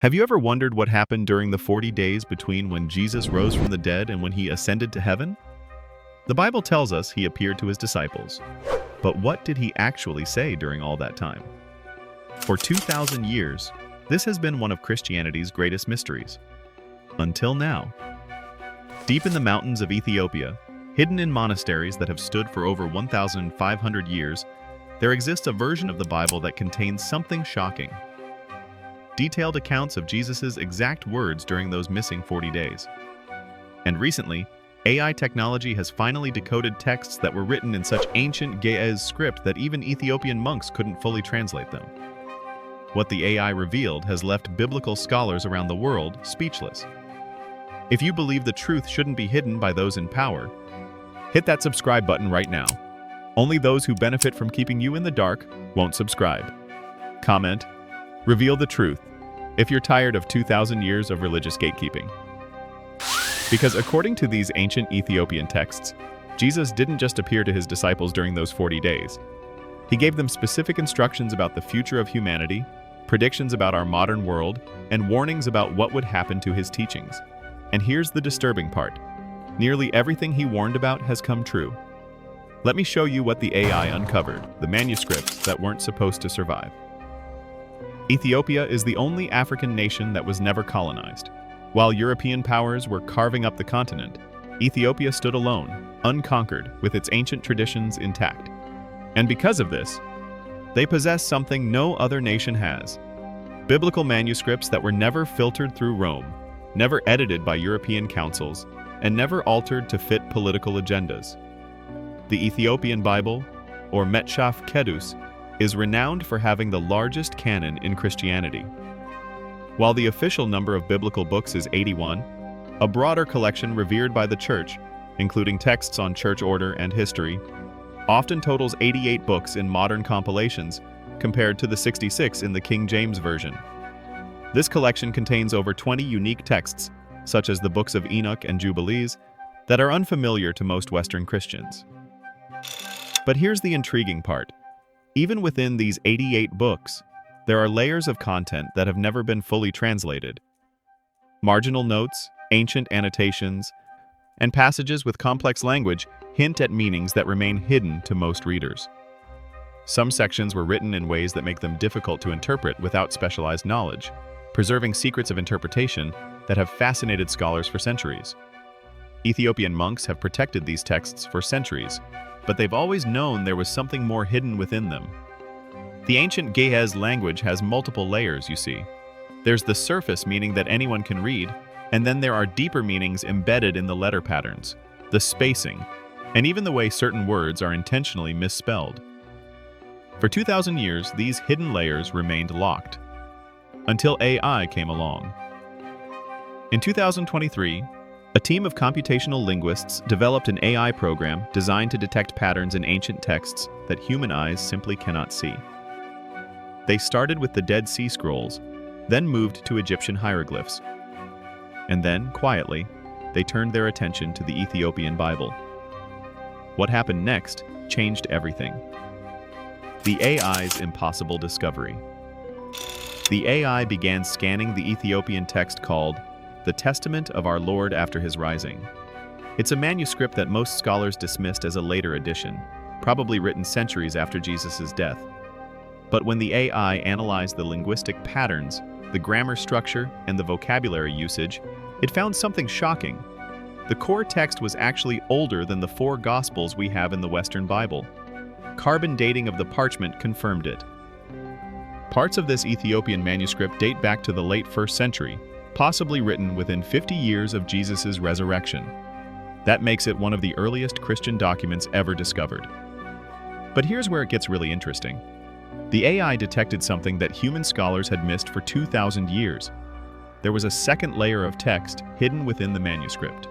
Have you ever wondered what happened during the 40 days between when Jesus rose from the dead and when he ascended to heaven? The Bible tells us he appeared to his disciples. But what did he actually say during all that time? For 2,000 years, this has been one of Christianity's greatest mysteries. Until now. Deep in the mountains of Ethiopia, hidden in monasteries that have stood for over 1,500 years, there exists a version of the Bible that contains something shocking. Detailed accounts of Jesus' exact words during those missing 40 days. And recently, AI technology has finally decoded texts that were written in such ancient Ge'ez script that even Ethiopian monks couldn't fully translate them. What the AI revealed has left biblical scholars around the world speechless. If you believe the truth shouldn't be hidden by those in power, hit that subscribe button right now. Only those who benefit from keeping you in the dark won't subscribe. Comment, reveal the truth, if you're tired of 2,000 years of religious gatekeeping. Because according to these ancient Ethiopian texts, Jesus didn't just appear to his disciples during those 40 days. He gave them specific instructions about the future of humanity, predictions about our modern world, and warnings about what would happen to his teachings. And here's the disturbing part. Nearly everything he warned about has come true. Let me show you what the AI uncovered, the manuscripts that weren't supposed to survive. Ethiopia is the only African nation that was never colonized. While European powers were carving up the continent, Ethiopia stood alone, unconquered, with its ancient traditions intact. And because of this, they possess something no other nation has. Biblical manuscripts that were never filtered through Rome, never edited by European councils, and never altered to fit political agendas. The Ethiopian Bible, or Metshaf Kedus, is renowned for having the largest canon in Christianity. While the official number of biblical books is 81, a broader collection revered by the Church, including texts on church order and history, often totals 88 books in modern compilations, compared to the 66 in the King James Version. This collection contains over 20 unique texts, such as the books of Enoch and Jubilees, that are unfamiliar to most Western Christians. But here's the intriguing part. Even within these 88 books, there are layers of content that have never been fully translated. Marginal notes, ancient annotations, and passages with complex language hint at meanings that remain hidden to most readers. Some sections were written in ways that make them difficult to interpret without specialized knowledge, preserving secrets of interpretation that have fascinated scholars for centuries. Ethiopian monks have protected these texts for centuries, but they've always known there was something more hidden within them. The ancient Ge'ez language has multiple layers, you see. There's the surface meaning that anyone can read, and then there are deeper meanings embedded in the letter patterns, the spacing, and even the way certain words are intentionally misspelled. For 2,000 years, these hidden layers remained locked, until AI came along. In 2023, a team of computational linguists developed an AI program designed to detect patterns in ancient texts that human eyes simply cannot see. They started with the Dead Sea Scrolls, then moved to Egyptian hieroglyphs. And then, quietly, they turned their attention to the Ethiopian Bible. What happened next changed everything. The AI's impossible discovery. The AI began scanning the Ethiopian text called The Testament of Our Lord After His Rising. It's a manuscript that most scholars dismissed as a later edition, probably written centuries after Jesus' death. But when the AI analyzed the linguistic patterns, the grammar structure, and the vocabulary usage, it found something shocking. The core text was actually older than the 4 Gospels we have in the Western Bible. Carbon dating of the parchment confirmed it. Parts of this Ethiopian manuscript date back to the late 1st century, possibly written within 50 years of Jesus' resurrection. That makes it one of the earliest Christian documents ever discovered. But here's where it gets really interesting. The AI detected something that human scholars had missed for 2,000 years. There was a second layer of text hidden within the manuscript.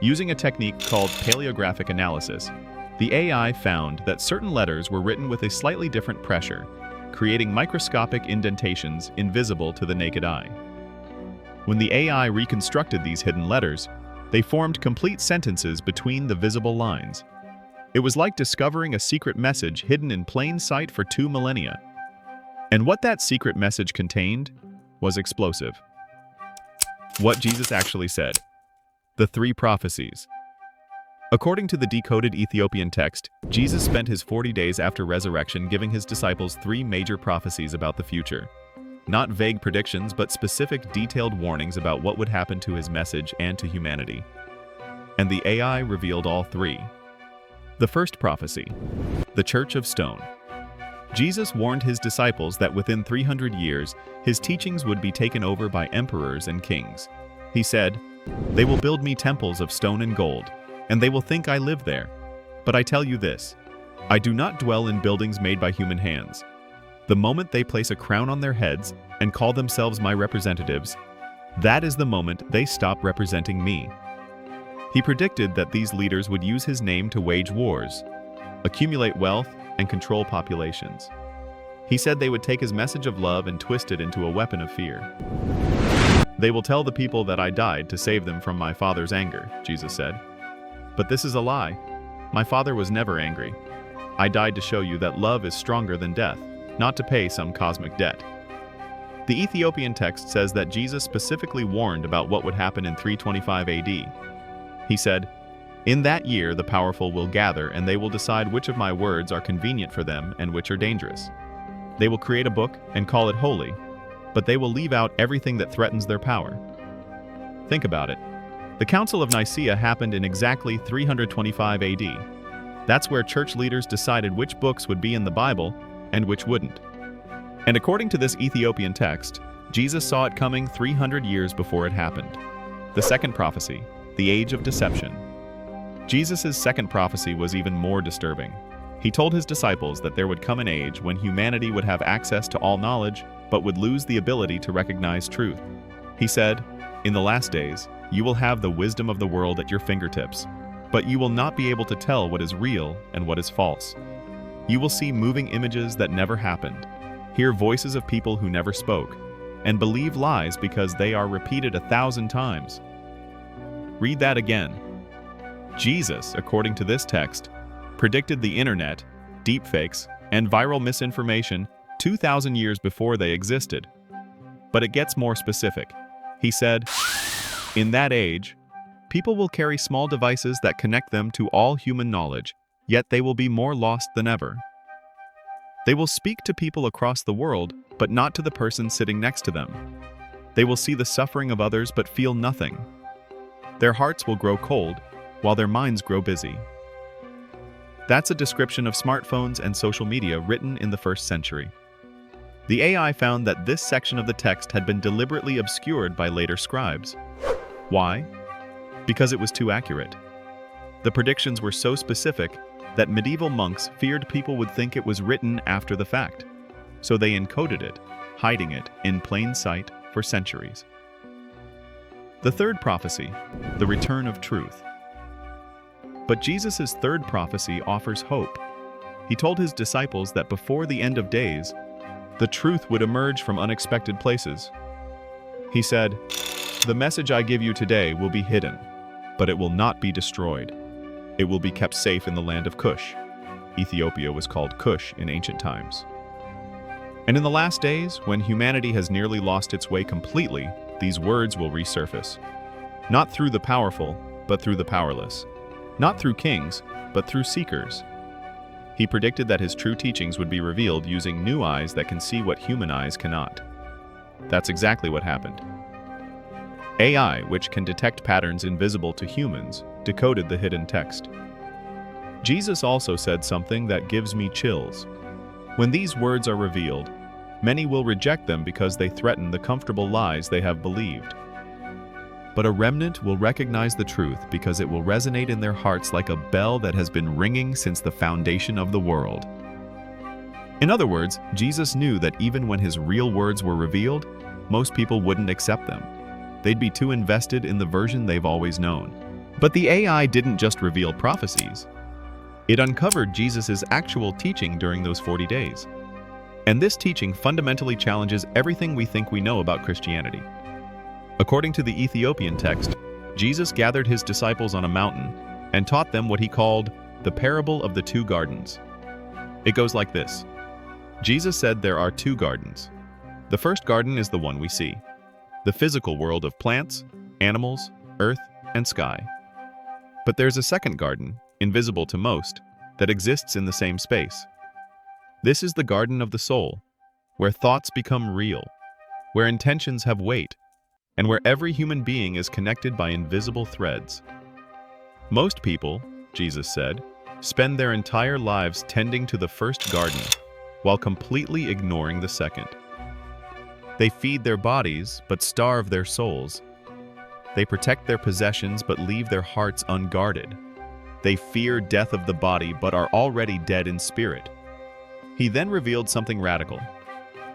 Using a technique called paleographic analysis, the AI found that certain letters were written with a slightly different pressure, creating microscopic indentations invisible to the naked eye. When the AI reconstructed these hidden letters, they formed complete sentences between the visible lines. It was like discovering a secret message hidden in plain sight for 2 millennia. And what that secret message contained was explosive. What Jesus actually said. The three prophecies. According to the decoded Ethiopian text, Jesus spent his 40 days after resurrection giving his disciples three major prophecies about the future. Not vague predictions, but specific, detailed warnings about what would happen to his message and to humanity. And the AI revealed all three. The first prophecy, the Church of Stone. Jesus warned his disciples that within 300 years, his teachings would be taken over by emperors and kings. He said, "They will build me temples of stone and gold, and they will think I live there. But I tell you this, I do not dwell in buildings made by human hands. The moment they place a crown on their heads and call themselves my representatives, that is the moment they stop representing me." He predicted that these leaders would use his name to wage wars, accumulate wealth, and control populations. He said they would take his message of love and twist it into a weapon of fear. "They will tell the people that I died to save them from my Father's anger," Jesus said. "But this is a lie. My Father was never angry. I died to show you that love is stronger than death, not to pay some cosmic debt." The Ethiopian text says that Jesus specifically warned about what would happen in 325 AD. He said, "In that year the powerful will gather, and they will decide which of my words are convenient for them and which are dangerous. They will create a book and call it holy, but they will leave out everything that threatens their power." Think about it. The Council of Nicaea happened in exactly 325 AD. That's where church leaders decided which books would be in the Bible and which wouldn't. And according to this Ethiopian text, Jesus saw it coming 300 years before it happened. The second prophecy, the age of deception. Jesus' second prophecy was even more disturbing. He told his disciples that there would come an age when humanity would have access to all knowledge, but would lose the ability to recognize truth. He said, "In the last days, you will have the wisdom of the world at your fingertips, but you will not be able to tell what is real and what is false. You will see moving images that never happened, hear voices of people who never spoke, and believe lies because they are repeated 1,000 times." Read that again. Jesus, according to this text, predicted the internet, deepfakes, and viral misinformation 2,000 years before they existed. But it gets more specific. He said, "In that age, people will carry small devices that connect them to all human knowledge, yet they will be more lost than ever. They will speak to people across the world, but not to the person sitting next to them. They will see the suffering of others but feel nothing. Their hearts will grow cold, while their minds grow busy." That's a description of smartphones and social media written in the 1st century. The AI found that this section of the text had been deliberately obscured by later scribes. Why? Because it was too accurate. The predictions were so specific that medieval monks feared people would think it was written after the fact, so they encoded it, hiding it in plain sight for centuries. The third prophecy, the return of truth. But Jesus' third prophecy offers hope. He told his disciples that before the end of days, the truth would emerge from unexpected places. He said, "The message I give you today will be hidden, but it will not be destroyed. It will be kept safe in the land of Cush." Ethiopia was called Cush in ancient times. And in the last days, when humanity has nearly lost its way completely, these words will resurface. Not through the powerful, but through the powerless. Not through kings, but through seekers. He predicted that his true teachings would be revealed using new eyes that can see what human eyes cannot. That's exactly what happened. AI, which can detect patterns invisible to humans, decoded the hidden text. Jesus also said something that gives me chills. When these words are revealed, many will reject them because they threaten the comfortable lies they have believed. But a remnant will recognize the truth because it will resonate in their hearts like a bell that has been ringing since the foundation of the world. In other words, Jesus knew that even when his real words were revealed, most people wouldn't accept them. They'd be too invested in the version they've always known. But the AI didn't just reveal prophecies. It uncovered Jesus' actual teaching during those 40 days. And this teaching fundamentally challenges everything we think we know about Christianity. According to the Ethiopian text, Jesus gathered his disciples on a mountain and taught them what he called the parable of the two gardens. It goes like this. Jesus said there are two gardens. The first garden is the one we see, the physical world of plants, animals, earth, and sky. But there's a second garden, invisible to most, that exists in the same space. This is the garden of the soul, where thoughts become real, where intentions have weight, and where every human being is connected by invisible threads. Most people, Jesus said, spend their entire lives tending to the first garden, while completely ignoring the second. They feed their bodies, but starve their souls. They protect their possessions, but leave their hearts unguarded. They fear death of the body, but are already dead in spirit. He then revealed something radical.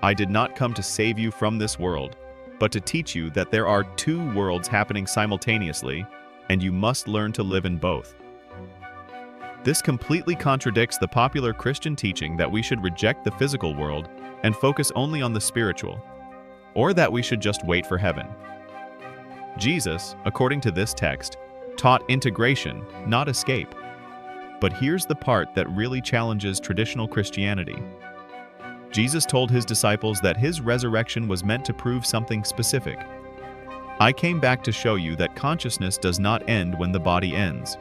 I did not come to save you from this world, but to teach you that there are two worlds happening simultaneously, and you must learn to live in both. This completely contradicts the popular Christian teaching that we should reject the physical world and focus only on the spiritual, or that we should just wait for heaven. Jesus, according to this text, taught integration, not escape. But here's the part that really challenges traditional Christianity. Jesus told his disciples that his resurrection was meant to prove something specific. I came back to show you that consciousness does not end when the body ends.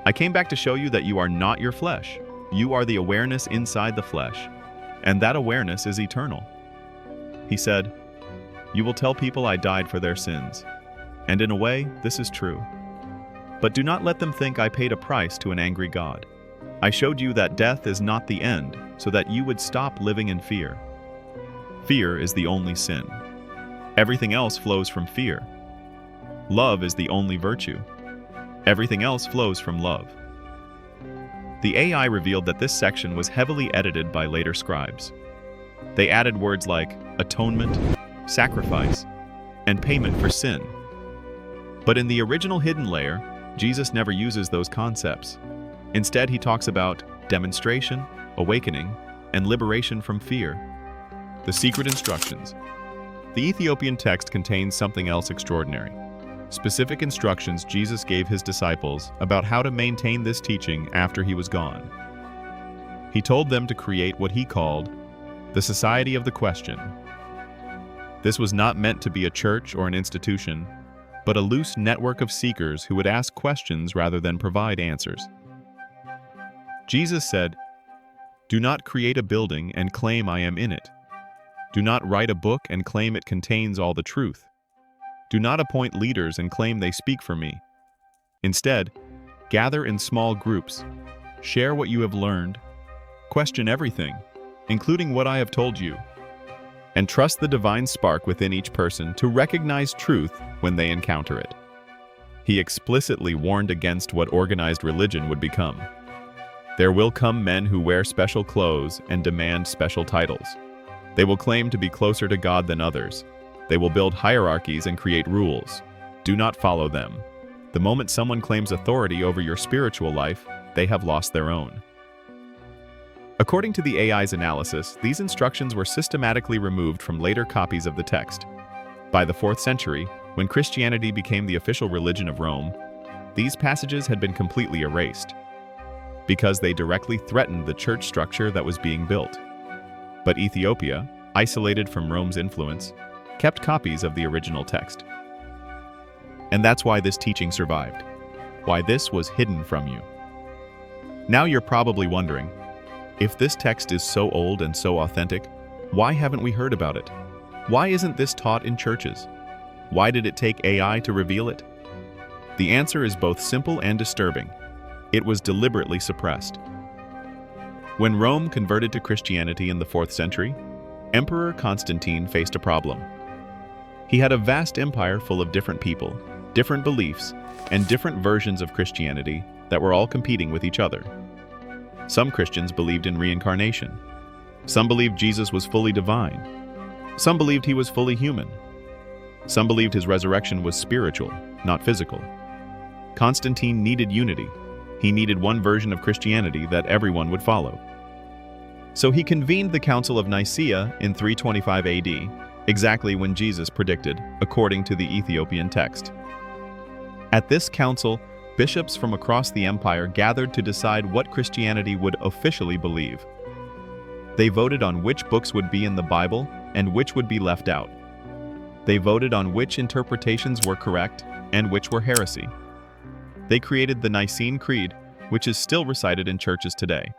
I came back to show you that you are not your flesh. You are the awareness inside the flesh, and that awareness is eternal. He said, "You will tell people I died for their sins." And in a way, this is true. But do not let them think I paid a price to an angry God. I showed you that death is not the end, so that you would stop living in fear. Fear is the only sin. Everything else flows from fear. Love is the only virtue. Everything else flows from love. The AI revealed that this section was heavily edited by later scribes. They added words like atonement, sacrifice, and payment for sin. But in the original hidden layer, Jesus never uses those concepts. Instead, he talks about demonstration, awakening, and liberation from fear. The secret instructions. The Ethiopian text contains something else extraordinary. Specific instructions Jesus gave his disciples about how to maintain this teaching after he was gone. He told them to create what he called the Society of the Question. This was not meant to be a church or an institution, but a loose network of seekers who would ask questions rather than provide answers. Jesus said, "Do not create a building and claim I am in it. Do not write a book and claim it contains all the truth. Do not appoint leaders and claim they speak for me. Instead, gather in small groups, share what you have learned, question everything, including what I have told you, and trust the divine spark within each person to recognize truth when they encounter it." He explicitly warned against what organized religion would become. There will come men who wear special clothes and demand special titles. They will claim to be closer to God than others. They will build hierarchies and create rules. Do not follow them. The moment someone claims authority over your spiritual life, they have lost their own. According to the AI's analysis, these instructions were systematically removed from later copies of the text. By the 4th century, when Christianity became the official religion of Rome, these passages had been completely erased, because they directly threatened the church structure that was being built. But Ethiopia, isolated from Rome's influence, kept copies of the original text. And that's why this teaching survived, why this was hidden from you. Now you're probably wondering, if this text is so old and so authentic, why haven't we heard about it? Why isn't this taught in churches? Why did it take AI to reveal it? The answer is both simple and disturbing. It was deliberately suppressed. When Rome converted to Christianity in the 4th century, Emperor Constantine faced a problem. He had a vast empire full of different people, different beliefs, and different versions of Christianity that were all competing with each other. Some Christians believed in reincarnation. Some believed Jesus was fully divine. Some believed he was fully human. Some believed his resurrection was spiritual, not physical. Constantine needed unity. He needed one version of Christianity that everyone would follow. So he convened the Council of Nicaea in 325 AD, exactly when Jesus predicted, according to the Ethiopian text. At this council, bishops from across the empire gathered to decide what Christianity would officially believe. They voted on which books would be in the Bible and which would be left out. They voted on which interpretations were correct and which were heresy. They created the Nicene Creed, which is still recited in churches today.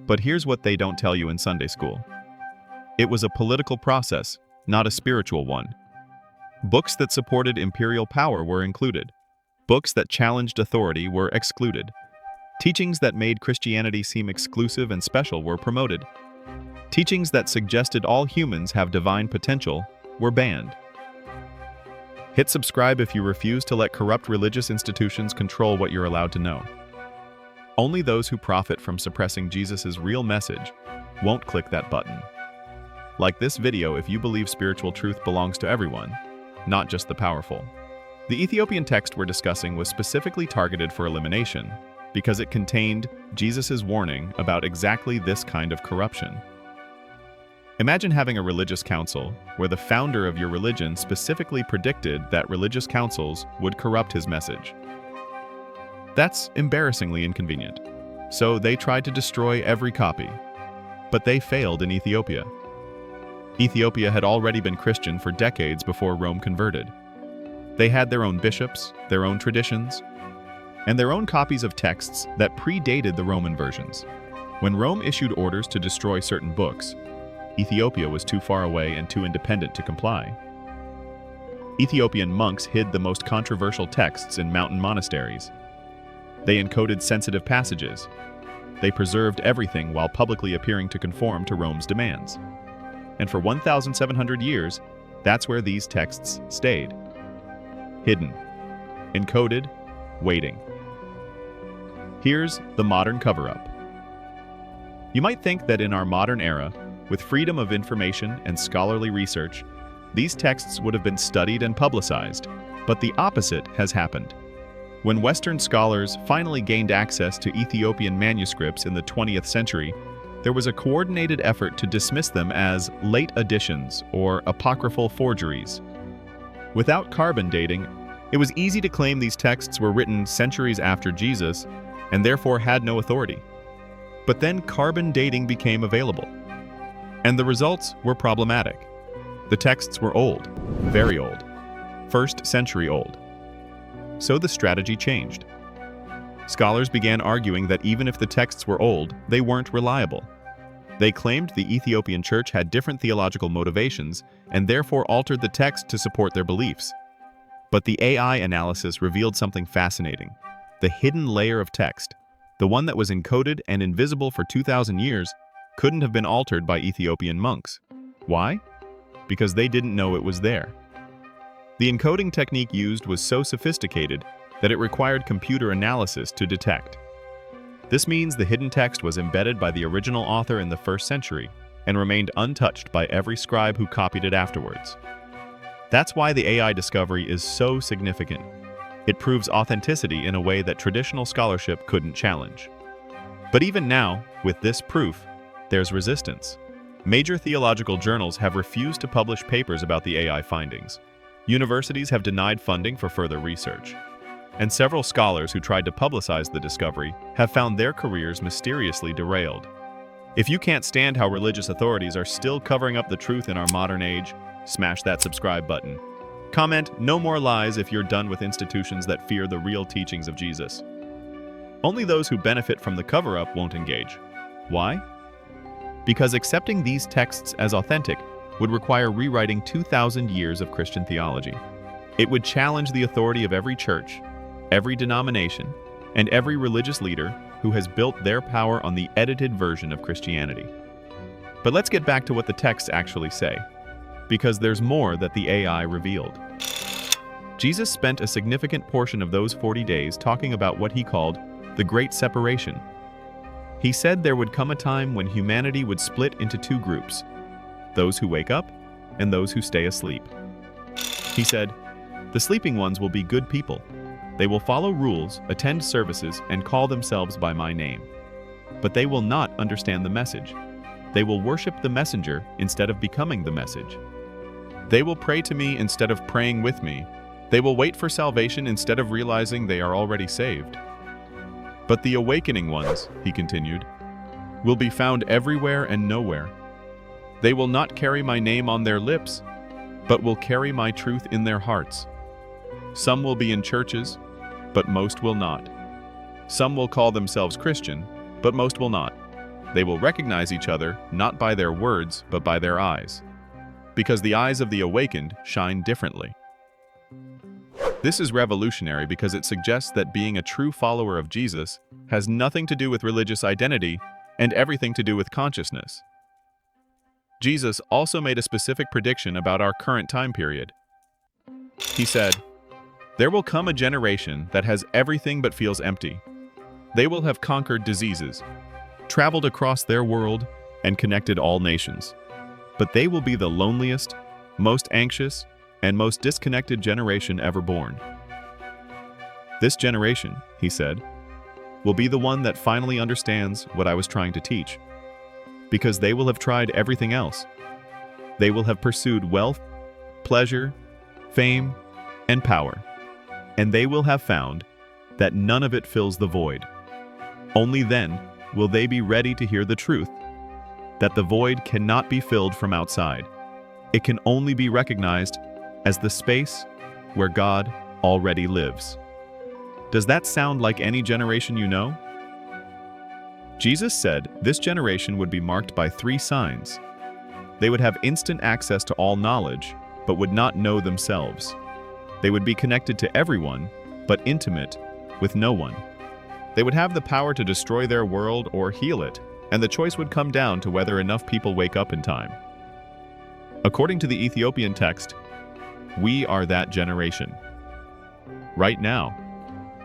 But here's what they don't tell you in Sunday school. It was a political process, not a spiritual one. Books that supported imperial power were included. Books that challenged authority were excluded. Teachings that made Christianity seem exclusive and special were promoted. Teachings that suggested all humans have divine potential were banned. Hit subscribe if you refuse to let corrupt religious institutions control what you're allowed to know. Only those who profit from suppressing Jesus' real message won't click that button. Like this video if you believe spiritual truth belongs to everyone, not just the powerful. The Ethiopian text we're discussing was specifically targeted for elimination because it contained Jesus' warning about exactly this kind of corruption. Imagine having a religious council where the founder of your religion specifically predicted that religious councils would corrupt his message. That's embarrassingly inconvenient. So they tried to destroy every copy. But they failed in Ethiopia. Ethiopia had already been Christian for decades before Rome converted. They had their own bishops, their own traditions, and their own copies of texts that predated the Roman versions. When Rome issued orders to destroy certain books, Ethiopia was too far away and too independent to comply. Ethiopian monks hid the most controversial texts in mountain monasteries. They encoded sensitive passages. They preserved everything while publicly appearing to conform to Rome's demands. And for 1,700 years, that's where these texts stayed. Hidden, encoded, waiting. Here's the modern cover-up. You might think that in our modern era, with freedom of information and scholarly research, these texts would have been studied and publicized, but the opposite has happened. When Western scholars finally gained access to Ethiopian manuscripts in the 20th century, there was a coordinated effort to dismiss them as late additions or apocryphal forgeries. Without carbon dating, it was easy to claim these texts were written centuries after Jesus and therefore had no authority. But then carbon dating became available. And the results were problematic. The texts were old, very old, 1st century old. So the strategy changed. Scholars began arguing that even if the texts were old, they weren't reliable. They claimed the Ethiopian church had different theological motivations and therefore altered the text to support their beliefs. But the AI analysis revealed something fascinating. The hidden layer of text, the one that was encoded and invisible for 2,000 years, couldn't have been altered by Ethiopian monks. Why? Because they didn't know it was there. The encoding technique used was so sophisticated that it required computer analysis to detect. This means the hidden text was embedded by the original author in the 1st century and remained untouched by every scribe who copied it afterwards. That's why the AI discovery is so significant. It proves authenticity in a way that traditional scholarship couldn't challenge. But even now, with this proof, there's resistance. Major theological journals have refused to publish papers about the AI findings. Universities have denied funding for further research. And several scholars who tried to publicize the discovery have found their careers mysteriously derailed. If you can't stand how religious authorities are still covering up the truth in our modern age, smash that subscribe button. Comment "No more lies" if you're done with institutions that fear the real teachings of Jesus. Only those who benefit from the cover-up won't engage. Why? Because accepting these texts as authentic would require rewriting 2,000 years of Christian theology. It would challenge the authority of every church, every denomination, and every religious leader who has built their power on the edited version of Christianity. But let's get back to what the texts actually say, because there's more that the AI revealed. Jesus spent a significant portion of those 40 days talking about what he called the Great Separation. He said there would come a time when humanity would split into 2 groups, those who wake up and those who stay asleep. He said, "The sleeping ones will be good people. They will follow rules, attend services, and call themselves by my name. But they will not understand the message. They will worship the messenger instead of becoming the message. They will pray to me instead of praying with me. They will wait for salvation instead of realizing they are already saved. But the awakening ones," he continued, "will be found everywhere and nowhere. They will not carry my name on their lips, but will carry my truth in their hearts. Some will be in churches, but most will not. Some will call themselves Christian, but most will not. They will recognize each other not by their words, but by their eyes, because the eyes of the awakened shine differently. This is revolutionary because it suggests that being a true follower of Jesus has nothing to do with religious identity and everything to do with consciousness. Jesus also made a specific prediction about our current time period. He said, "There will come a generation that has everything but feels empty. They will have conquered diseases, traveled across their world, and connected all nations. But they will be the loneliest, most anxious, and most disconnected generation ever born. This generation," he said, "will be the one that finally understands what I was trying to teach. Because they will have tried everything else. They will have pursued wealth, pleasure, fame, and power. And they will have found that none of it fills the void. Only then will they be ready to hear the truth, that the void cannot be filled from outside. It can only be recognized as the space where God already lives." Does that sound like any generation you know? Jesus said this generation would be marked by 3 signs. They would have instant access to all knowledge, but would not know themselves. They would be connected to everyone, but intimate with no one. They would have the power to destroy their world or heal it, and the choice would come down to whether enough people wake up in time. According to the Ethiopian text, we are that generation. Right now.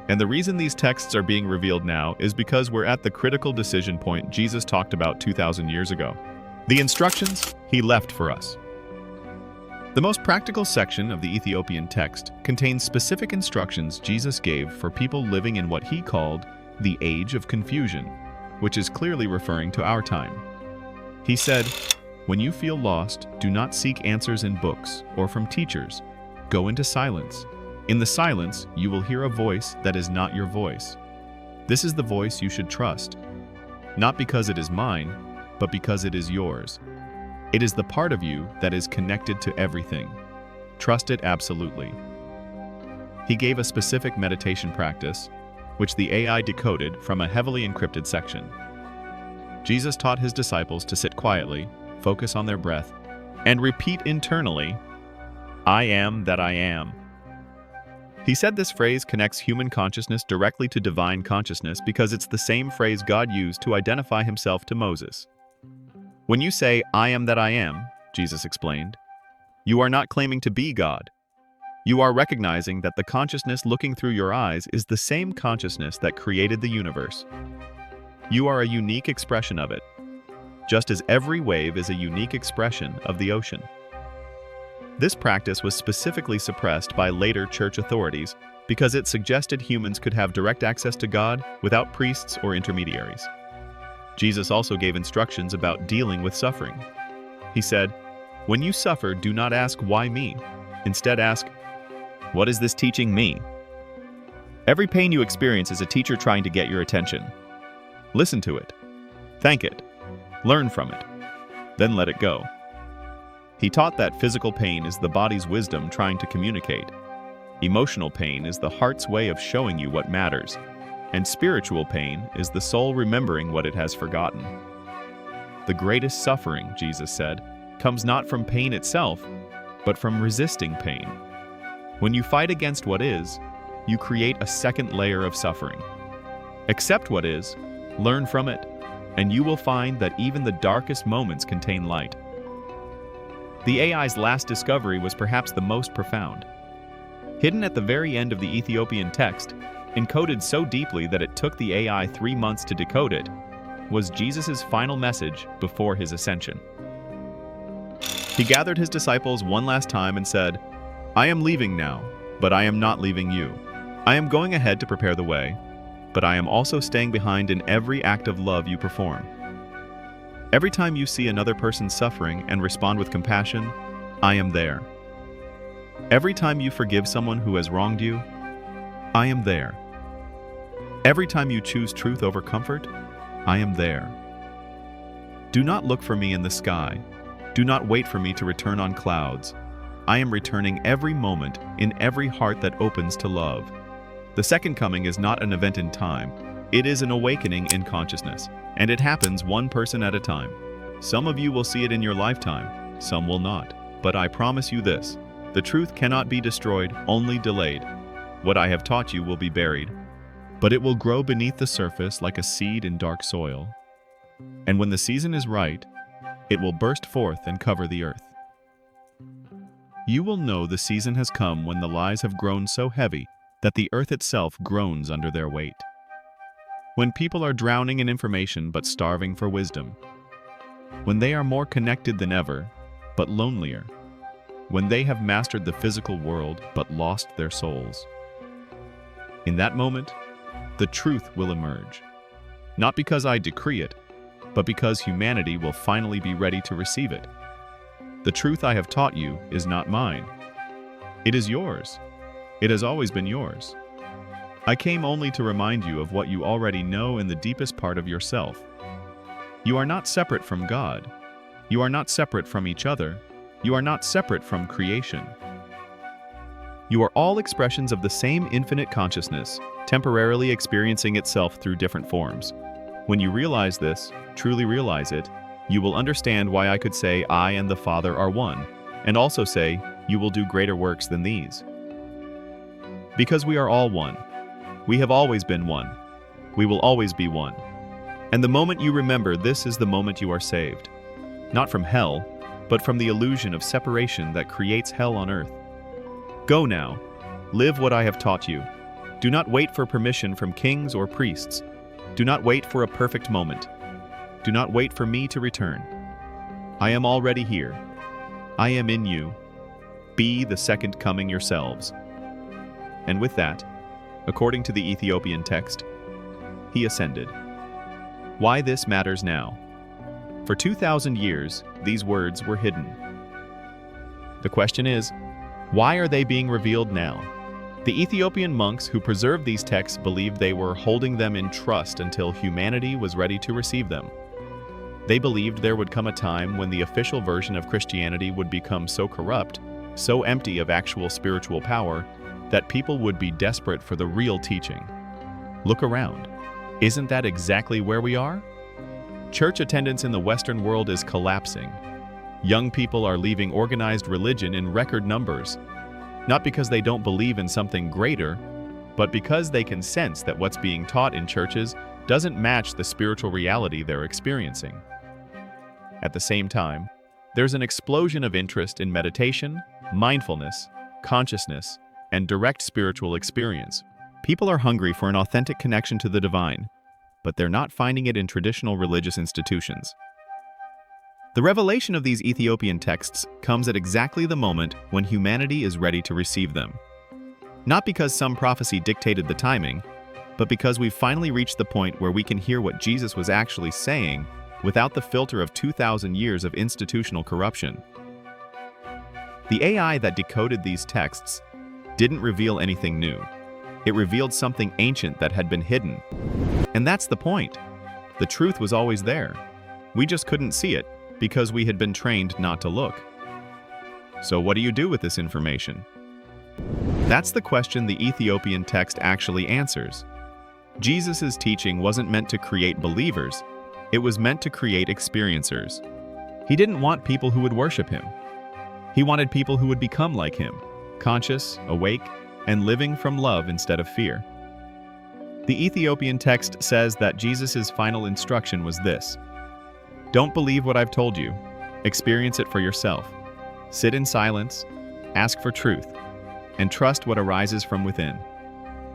And the reason these texts are being revealed now is because we're at the critical decision point Jesus talked about 2,000 years ago. The instructions he left for us. The most practical section of the Ethiopian text contains specific instructions Jesus gave for people living in what he called the age of confusion, which is clearly referring to our time. He said, "When you feel lost, do not seek answers in books or from teachers. Go into silence. In the silence, you will hear a voice that is not your voice. This is the voice you should trust, not because it is mine, but because it is yours. It is the part of you that is connected to everything. Trust it absolutely." He gave a specific meditation practice, which the AI decoded from a heavily encrypted section. Jesus taught his disciples to sit quietly, focus on their breath, and repeat internally, "I am that I am." He said this phrase connects human consciousness directly to divine consciousness because it's the same phrase God used to identify himself to Moses. When you say, "I am that I am," Jesus explained, you are not claiming to be God. You are recognizing that the consciousness looking through your eyes is the same consciousness that created the universe. You are a unique expression of it, just as every wave is a unique expression of the ocean. This practice was specifically suppressed by later church authorities because it suggested humans could have direct access to God without priests or intermediaries. Jesus also gave instructions about dealing with suffering. He said, "When you suffer, do not ask, 'Why me?' Instead ask, 'What is this teaching me?' Every pain you experience is a teacher trying to get your attention. Listen to it, thank it, learn from it, then let it go." He taught that physical pain is the body's wisdom trying to communicate. Emotional pain is the heart's way of showing you what matters. And spiritual pain is the soul remembering what it has forgotten. The greatest suffering, Jesus said, comes not from pain itself, but from resisting pain. When you fight against what is, you create a second layer of suffering. Accept what is, learn from it, and you will find that even the darkest moments contain light. The AI's last discovery was perhaps the most profound. Hidden at the very end of the Ethiopian text, encoded so deeply that it took the AI 3 months to decode it, was Jesus' final message before his ascension. He gathered his disciples one last time and said, "I am leaving now, but I am not leaving you. I am going ahead to prepare the way, but I am also staying behind in every act of love you perform. Every time you see another person suffering and respond with compassion, I am there. Every time you forgive someone who has wronged you, I am there. Every time you choose truth over comfort, I am there. Do not look for me in the sky, Do not wait for me to return on clouds. I am returning every moment in every heart that opens to love. The second coming is not an event in time. It is an awakening in consciousness, and it happens one person at a time. Some of you will see it in your lifetime, some will not. But I promise you this, the truth cannot be destroyed, only delayed. What I have taught you will be buried, but it will grow beneath the surface like a seed in dark soil. And when the season is right, it will burst forth and cover the earth. You will know the season has come when the lies have grown so heavy that the earth itself groans under their weight. When people are drowning in information but starving for wisdom. When they are more connected than ever, but lonelier. When they have mastered the physical world but lost their souls. In that moment, the truth will emerge. Not because I decree it, but because humanity will finally be ready to receive it. The truth I have taught you is not mine. It is yours. It has always been yours. I came only to remind you of what you already know in the deepest part of yourself. You are not separate from God. You are not separate from each other. You are not separate from creation. You are all expressions of the same infinite consciousness, temporarily experiencing itself through different forms. When you realize this, truly realize it, you will understand why I could say I and the Father are one, and also say, you will do greater works than these. Because we are all one. We have always been one. We will always be one. And the moment you remember this is the moment you are saved. Not from hell, but from the illusion of separation that creates hell on earth. Go now. Live what I have taught you. Do not wait for permission from kings or priests. Do not wait for a perfect moment. Do not wait for me to return. I am already here. I am in you. Be the second coming yourselves. And with that, according to the Ethiopian text, he ascended. Why this matters now. For 2,000 years, these words were hidden. The question is, why are they being revealed now? The Ethiopian monks who preserved these texts believed they were holding them in trust until humanity was ready to receive them. They believed there would come a time when the official version of Christianity would become so corrupt, so empty of actual spiritual power, that people would be desperate for the real teaching. Look around. Isn't that exactly where we are? Church attendance in the Western world is collapsing. Young people are leaving organized religion in record numbers, not because they don't believe in something greater, but because they can sense that what's being taught in churches doesn't match the spiritual reality they're experiencing. At the same time, there's an explosion of interest in meditation, mindfulness, consciousness, and direct spiritual experience. People are hungry for an authentic connection to the divine, but they're not finding it in traditional religious institutions. The revelation of these Ethiopian texts comes at exactly the moment when humanity is ready to receive them. Not because some prophecy dictated the timing, but because we've finally reached the point where we can hear what Jesus was actually saying without the filter of 2,000 years of institutional corruption. The AI that decoded these texts didn't reveal anything new. It revealed something ancient that had been hidden. And that's the point. The truth was always there. We just couldn't see it because we had been trained not to look. So what do you do with this information? That's the question the Ethiopian text actually answers. Jesus' teaching wasn't meant to create believers, it was meant to create experiencers. He didn't want people who would worship him. He wanted people who would become like him, conscious, awake, and living from love instead of fear. The Ethiopian text says that Jesus' final instruction was this: don't believe what I've told you. Experience it for yourself. Sit in silence, ask for truth, and trust what arises from within.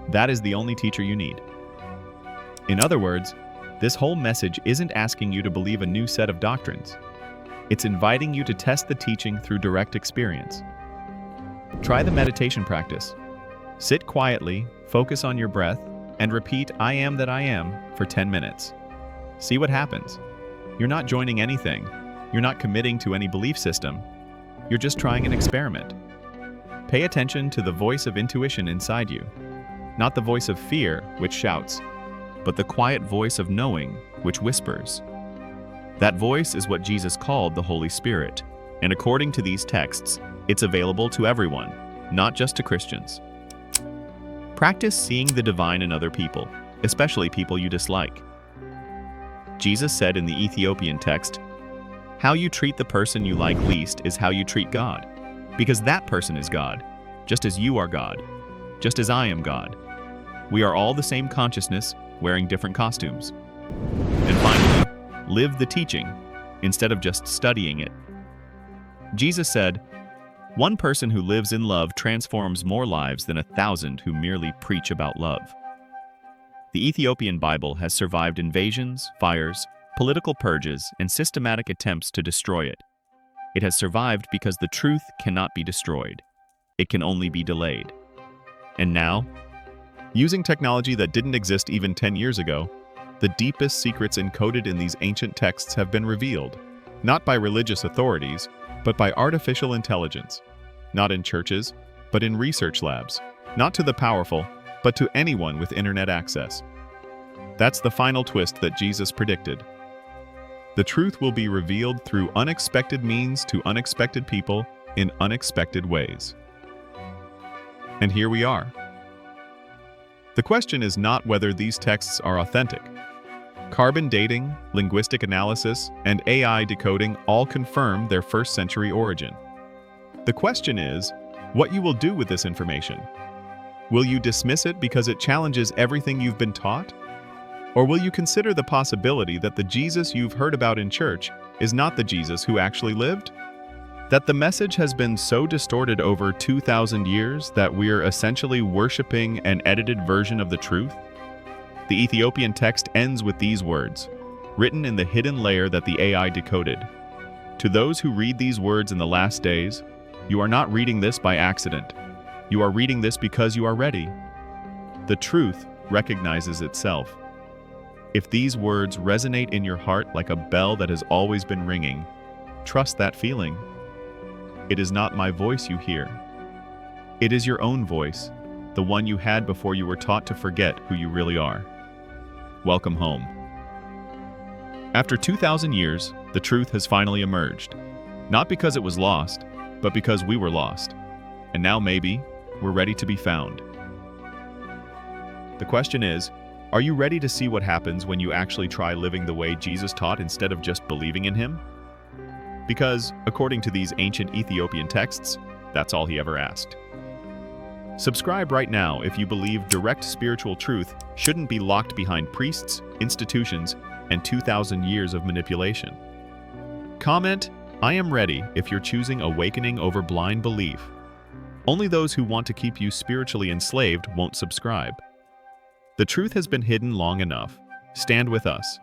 That is the only teacher you need. In other words, this whole message isn't asking you to believe a new set of doctrines. It's inviting you to test the teaching through direct experience. Try the meditation practice. Sit quietly, focus on your breath, and repeat "I am that I am" for 10 minutes. See what happens. You're not joining anything. You're not committing to any belief system. You're just trying an experiment. Pay attention to the voice of intuition inside you, not the voice of fear, which shouts, but the quiet voice of knowing, which whispers. That voice is what Jesus called the Holy Spirit. And according to these texts, it's available to everyone, not just to Christians. Practice seeing the divine in other people, especially people you dislike. Jesus said in the Ethiopian text, "How you treat the person you like least is how you treat God, because that person is God, just as you are God, just as I am God. We are all the same consciousness, wearing different costumes." And finally, live the teaching, instead of just studying it. Jesus said, "One person who lives in love transforms more lives than 1,000 who merely preach about love." The Ethiopian Bible has survived invasions, fires, political purges, and systematic attempts to destroy it. It has survived because the truth cannot be destroyed. It can only be delayed. And now, using technology that didn't exist even 10 years ago, the deepest secrets encoded in these ancient texts have been revealed, not by religious authorities, but by artificial intelligence. Not in churches, but in research labs. Not to the powerful, but to anyone with internet access. That's the final twist that Jesus predicted. The truth will be revealed through unexpected means to unexpected people in unexpected ways. And here we are. The question is not whether these texts are authentic. Carbon dating, linguistic analysis, and AI decoding all confirm their first-century origin. The question is, what you will do with this information. Will you dismiss it because it challenges everything you've been taught? Or will you consider the possibility that the Jesus you've heard about in church is not the Jesus who actually lived? That the message has been so distorted over 2,000 years that we're essentially worshiping an edited version of the truth? The Ethiopian text ends with these words, written in the hidden layer that the AI decoded. To those who read these words in the last days, you are not reading this by accident. You are reading this because you are ready. The truth recognizes itself. If these words resonate in your heart like a bell that has always been ringing, trust that feeling. It is not my voice you hear. It is your own voice, the one you had before you were taught to forget who you really are. Welcome home. After 2,000 years, the truth has finally emerged. Not because it was lost, but because we were lost. And now maybe we're ready to be found. The question is, are you ready to see what happens when you actually try living the way Jesus taught instead of just believing in him? Because, according to these ancient Ethiopian texts, that's all he ever asked. Subscribe right now if you believe direct spiritual truth shouldn't be locked behind priests, institutions, and 2,000 years of manipulation. Comment, "I am ready" if you're choosing awakening over blind belief. Only those who want to keep you spiritually enslaved won't subscribe. The truth has been hidden long enough. Stand with us.